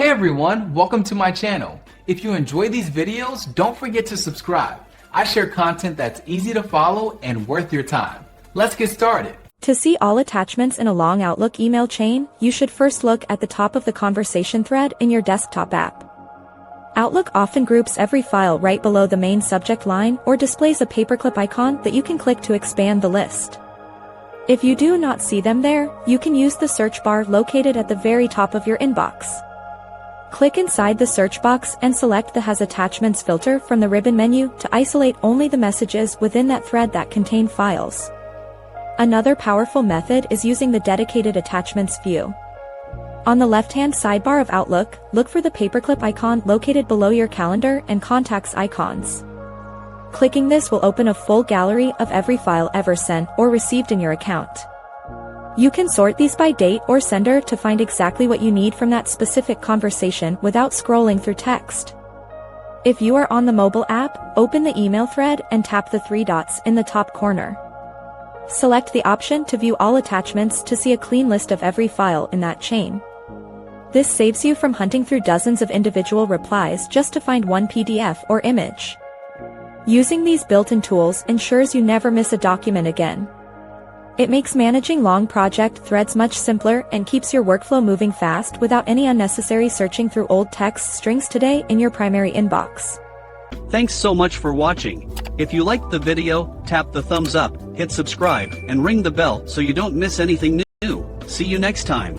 Hey everyone, welcome to my channel. If you enjoy these videos, don't forget to subscribe. I share content that's easy to follow and worth your time. Let's get started. To see all attachments in a long Outlook email chain, you should first look at the top of the conversation thread in your desktop app. Outlook often groups every file right below the main subject line or displays a paperclip icon that you can click to expand the list. If you do not see them there, you can use the search bar located at the very top of your inbox. Click inside the search box and select the Has Attachments filter from the ribbon menu to isolate only the messages within that thread that contain files. Another powerful method is using the dedicated attachments view. On the left-hand sidebar of Outlook, look for the paperclip icon located below your calendar and contacts icons. Clicking this will open a full gallery of every file ever sent or received in your account. You can sort these by date or sender to find exactly what you need from that specific conversation without scrolling through text. If you are on the mobile app, open the email thread and tap the three dots in the top corner. Select the option to view all attachments to see a clean list of every file in that chain. This saves you from hunting through dozens of individual replies just to find one PDF or image. Using these built-in tools ensures you never miss a document again. It makes managing long project threads much simpler and keeps your workflow moving fast without any unnecessary searching through old text strings today in your primary inbox. Thanks so much for watching. If you liked the video, tap the thumbs up, hit subscribe, and ring the bell so you don't miss anything new. See you next time.